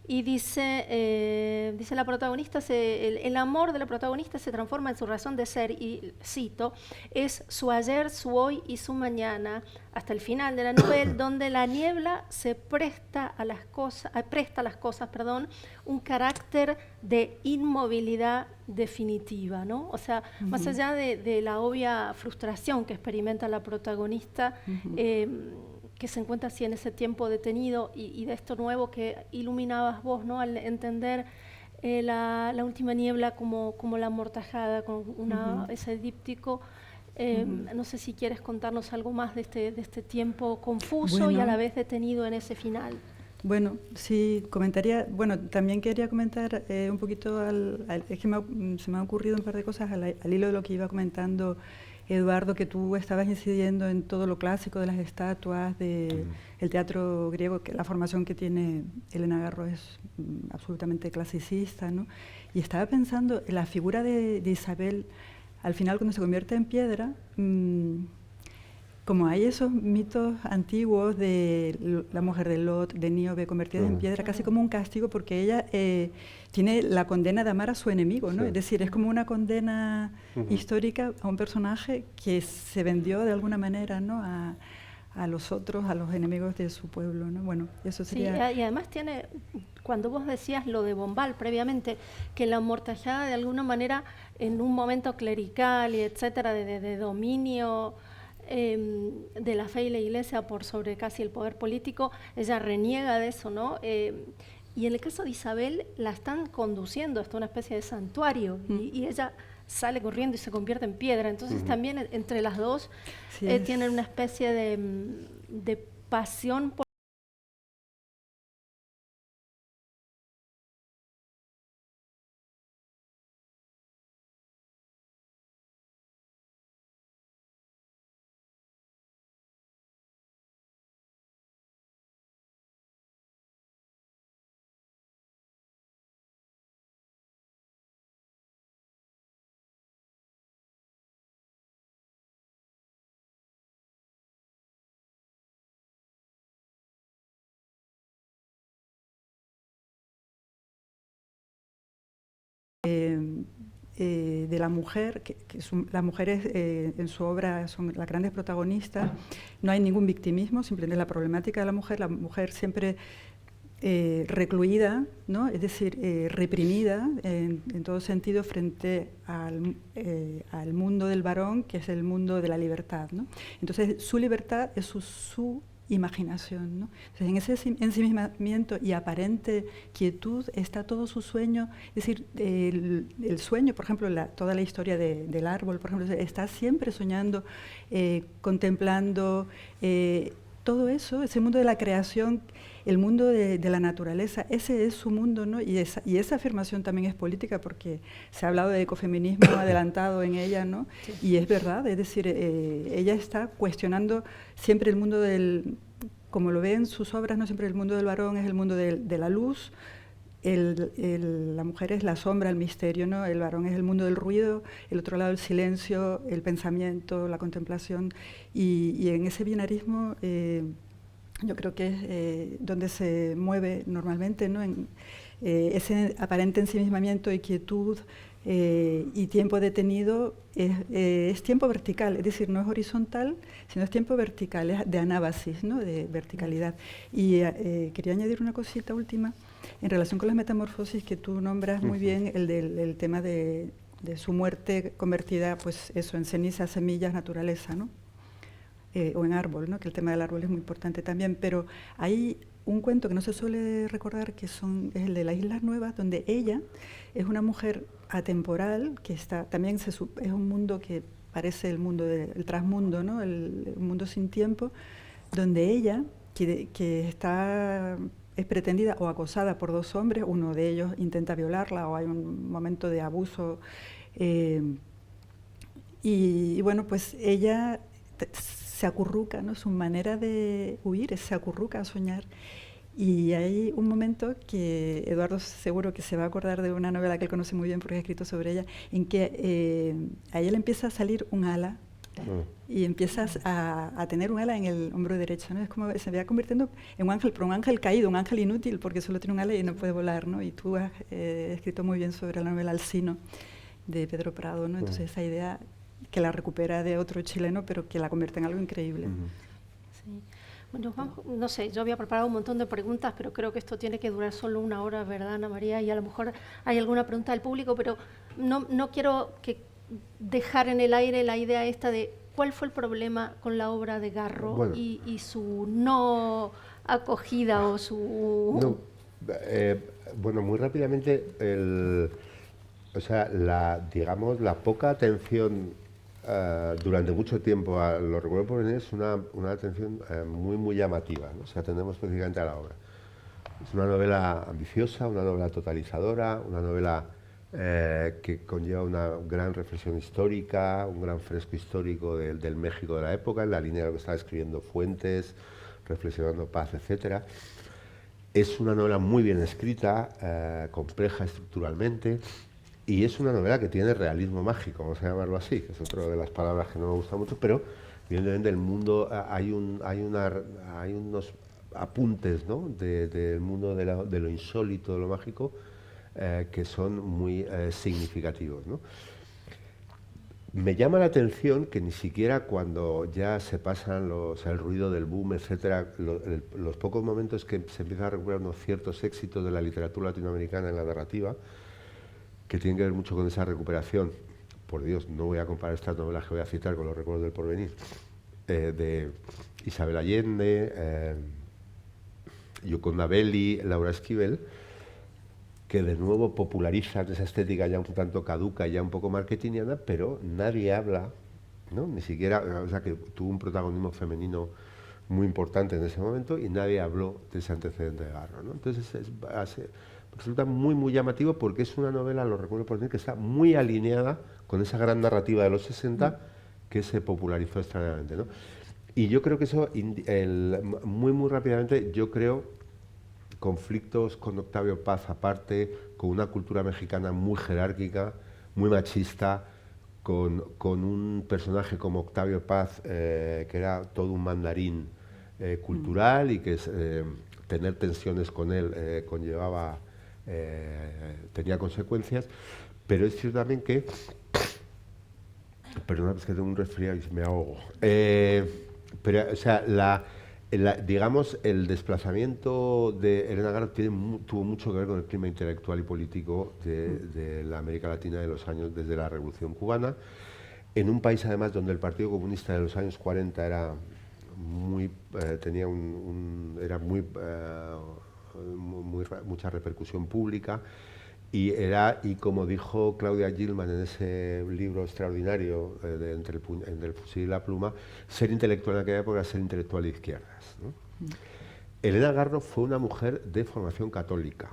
y dice la protagonista, el amor de la protagonista se transforma en su razón de ser, y cito, es su ayer, su hoy y su mañana, hasta el final de la novela, donde la niebla se presta a las cosas, un carácter de inmovilidad definitiva, ¿no? O sea, más allá de la obvia frustración que experimenta la protagonista, que se encuentra así en ese tiempo detenido, y de esto nuevo que iluminabas vos, ¿no? Al entender la última niebla como la amortajada, con ese díptico. No sé si quieres contarnos algo más de este tiempo confuso, bueno, y a la vez detenido en ese final. Bueno, sí, comentaría, bueno, también quería comentar un poquito, es que se me han ocurrido un par de cosas al hilo de lo que iba comentando Eduardo, que tú estabas incidiendo en todo lo clásico de las estatuas, del teatro griego, que la formación que tiene Elena Garro es absolutamente clasicista, ¿no? Y estaba pensando en la figura de Isabel, al final cuando se convierte en piedra, como hay esos mitos antiguos de la mujer de Lot, de Níobe, convertida en piedra, casi como un castigo, porque ella tiene la condena de amar a su enemigo, ¿no? Sí. Es decir, es como una condena histórica a un personaje que se vendió de alguna manera, ¿no? a los otros, a los enemigos de su pueblo, ¿no? Bueno, eso sería... Sí, y además tiene, cuando vos decías lo de Bombal previamente, que la amortajada de alguna manera, en un momento clerical y etcétera, de dominio de la fe y la iglesia por sobre casi el poder político, ella reniega de eso, ¿no? Y en el caso de Isabel la están conduciendo hasta una especie de santuario, y ella sale corriendo y se convierte en piedra. Entonces también entre las dos tienen una especie de pasión por de la mujer, las mujeres en su obra son las grandes protagonistas, no hay ningún victimismo, simplemente la problemática de la mujer siempre recluida, ¿no? Es decir, reprimida en todo sentido frente al mundo del varón, que es el mundo de la libertad, ¿no? Entonces, su libertad es su imaginación, ¿no? Entonces, en ese ensimismamiento y aparente quietud está todo su sueño, es decir, el sueño, por ejemplo, toda la historia del árbol, por ejemplo, está siempre soñando, contemplando, todo eso, ese mundo de la creación, el mundo de la naturaleza, ese es su mundo, ¿no? Y esa afirmación también es política, porque se ha hablado de ecofeminismo adelantado en ella, ¿no? Sí. Y es verdad, es decir, ella está cuestionando siempre el mundo como lo ve en sus obras, no siempre el mundo del varón es el mundo de la luz, la mujer es la sombra, el misterio, ¿no? El varón es el mundo del ruido, el otro lado el silencio, el pensamiento, la contemplación, y en ese binarismo yo creo que es donde se mueve normalmente, ¿no? En ese aparente ensimismamiento y quietud y tiempo detenido es tiempo vertical, es decir, no es horizontal, sino es tiempo vertical, es de anábasis, ¿no? De verticalidad. Y quería añadir una cosita última en relación con las metamorfosis que tú nombras muy bien, el tema de su muerte convertida, pues eso, en cenizas, semillas, naturaleza, ¿no? O en árbol, ¿no? Que el tema del árbol es muy importante también, pero hay un cuento que no se suele recordar, que es el de las Islas Nuevas, donde ella es una mujer atemporal, que también es un mundo que parece el mundo del transmundo, ¿no? El mundo sin tiempo, donde ella, que es pretendida o acosada por dos hombres, uno de ellos intenta violarla o hay un momento de abuso, y bueno, pues ella se acurruca, ¿no? Su manera de huir se acurruca a soñar. Y hay un momento que Eduardo seguro que se va a acordar de una novela que él conoce muy bien porque ha escrito sobre ella, en que a ella le empieza a salir un ala y empiezas a tener un ala en el hombro derecho, ¿no? Es como se va convirtiendo en un ángel, pero un ángel caído, un ángel inútil porque solo tiene un ala y no puede volar, ¿no? Y tú has escrito muy bien sobre la novela Alcino de Pedro Prado, ¿no? Entonces esa idea que la recupera de otro chileno, pero que la convierte en algo increíble. Sí. Bueno, no sé, yo había preparado un montón de preguntas, pero creo que esto tiene que durar solo una hora, ¿verdad, Ana María? Y a lo mejor hay alguna pregunta del público, pero no quiero dejar en el aire la idea esta de cuál fue el problema con la obra de Garro, bueno, y su no acogida o su... No, bueno, muy rápidamente, digamos, la poca atención durante mucho tiempo a los recuerdos por venir es una atención muy llamativa, ¿no? Si atendemos específicamente a la obra. Es una novela ambiciosa, una novela totalizadora, una novela que conlleva una gran reflexión histórica, un gran fresco histórico del México de la época, en la línea de lo que estaba escribiendo Fuentes, reflexionando paz, etc. Es una novela muy bien escrita, compleja estructuralmente, y es una novela que tiene realismo mágico, vamos a llamarlo así, que es otra de las palabras que no me gusta mucho, pero evidentemente el mundo, hay unos apuntes, ¿no? Del mundo de lo insólito, de lo mágico, que son muy significativos, ¿no? Me llama la atención que ni siquiera cuando ya se pasan el ruido del boom, etcétera, los pocos momentos que se empiezan a recuperar unos ciertos éxitos de la literatura latinoamericana en la narrativa, que tienen que ver mucho con esa recuperación. Por Dios, no voy a comparar estas novelas que voy a citar con Los recuerdos del porvenir, de Isabel Allende, Yoconda Belli, Laura Esquivel, que de nuevo popularizan esa estética ya un tanto caduca, ya un poco marketingiana, pero nadie habla, ¿no? Ni siquiera, o sea, que tuvo un protagonismo femenino muy importante en ese momento y nadie habló de ese antecedente de Garro, ¿no? Entonces resulta muy llamativo porque es una novela, lo recuerdo por decir, que está muy alineada con esa gran narrativa de los 60 que se popularizó extraordinariamente, ¿no? Y yo creo que eso, muy rápidamente, yo creo conflictos con Octavio Paz aparte, con una cultura mexicana muy jerárquica, muy machista, con un personaje como Octavio Paz, que era todo un mandarín cultural y que tener tensiones con él conllevaba, tenía consecuencias, Pero es cierto también que... Perdona, es que tengo un resfriado y me ahogo. Pero, o sea, digamos, el desplazamiento de Elena Garro tuvo mucho que ver con el clima intelectual y político de la América Latina de los años desde la Revolución Cubana, en un país además donde el Partido Comunista de los años 40 era muy, era mucha repercusión pública. Y como dijo Claudia Gilman en ese libro extraordinario entre el fusil y la pluma, ser intelectual en aquella época era ser intelectual de izquierdas, ¿no? Elena Garro fue una mujer de formación católica,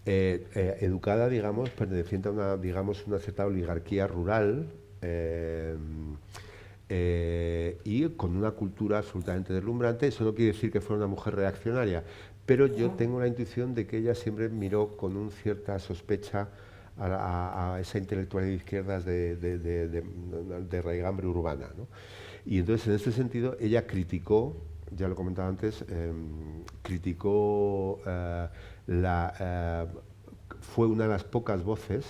educada, digamos, perteneciente a una cierta oligarquía rural, y con una cultura absolutamente deslumbrante. Eso no quiere decir que fuera una mujer reaccionaria, pero yo tengo la intuición de que ella siempre miró con una cierta sospecha a esa intelectualidad de izquierdas de raigambre urbana, ¿no? Y entonces, en este sentido, ella criticó, ya lo comentaba antes, fue una de las pocas voces,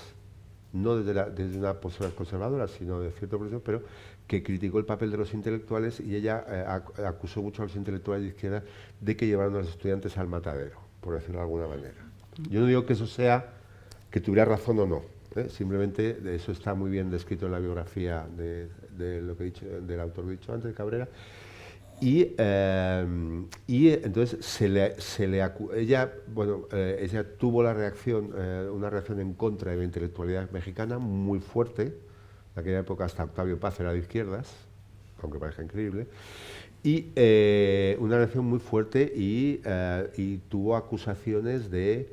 no desde una postura conservadora, sino de cierta posición, pero que criticó el papel de los intelectuales, y ella acusó mucho a los intelectuales de izquierda de que llevaron a los estudiantes al matadero, por decirlo de alguna manera. Yo no digo que eso sea, que tuviera razón o no, simplemente eso está muy bien descrito en la biografía de lo que he dicho, del autor que he dicho antes, de Cabrera. Y entonces ella tuvo una reacción en contra de la intelectualidad mexicana muy fuerte. En aquella época hasta Octavio Paz era de izquierdas, aunque parezca increíble, y una reacción muy fuerte, y tuvo acusaciones de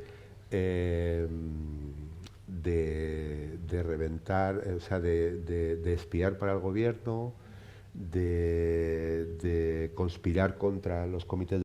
reventar, o sea, de espiar para el gobierno, de conspirar contra los comités.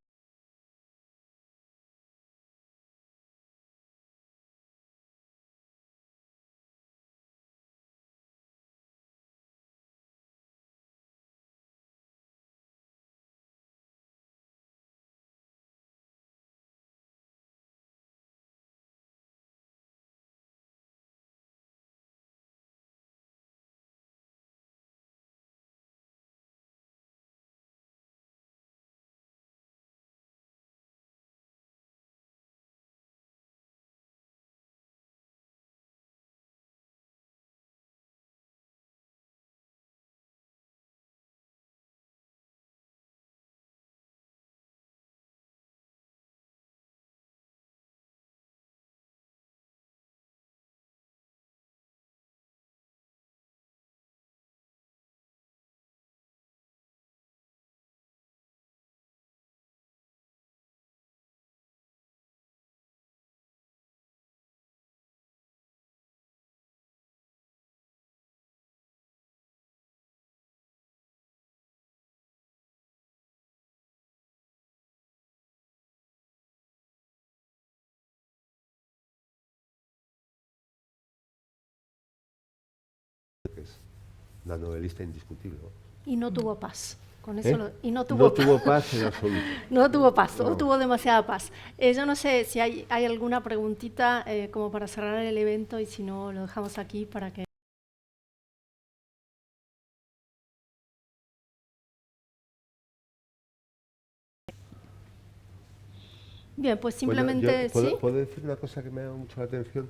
Una novelista indiscutible. Y no tuvo paz. Con eso y no tuvo paz en absoluto. No tuvo paz, no tuvo demasiada paz. Yo no sé si hay alguna preguntita como para cerrar el evento, y si no, lo dejamos aquí para que... Bien, pues simplemente... Bueno, ¿puedo decir una cosa que me ha llamado mucho la atención?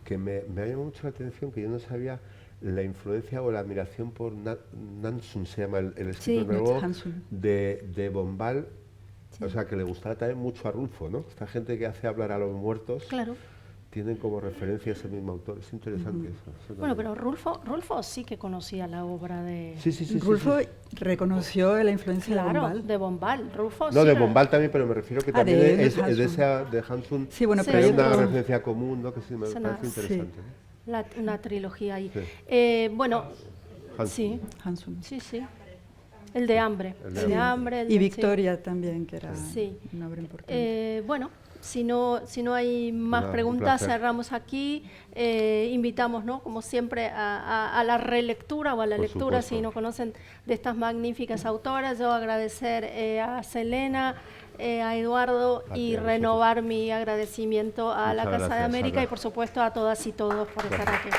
Que me ha llamado mucho la atención, que yo no sabía la influencia o la admiración por Nansun, se llama el escritor nuevo, de Bombal. Sí. O sea, que le gustaba también mucho a Rulfo, ¿no? Esta gente que hace hablar a los muertos, claro, tienen como referencia a ese mismo autor. Es interesante eso. Bueno, pero Rulfo sí que conocía la obra de... Sí. Rulfo reconoció la influencia de Bombal. De Bombal. Rulfo no, sí de Bombal también, pero me refiero que también de Hansun. Sí, bueno, pero hay una referencia común, ¿no? Que sí me parece interesante. Sí. Una trilogía ahí. Sí. Bueno, Hansun. Sí. Hansun. Sí. El de hambre. El de hambre. Y Victoria también, que era una obra importante. Bueno, si no hay más preguntas, cerramos aquí. Invitamos, ¿no?, como siempre, a la relectura o a la lectura, si no conocen de estas magníficas autoras. Yo agradecer a Selena, a Eduardo y A renovar mi agradecimiento a la Muchas Casa de gracias, América Ana. y por supuesto a todas y todos por estar aquí.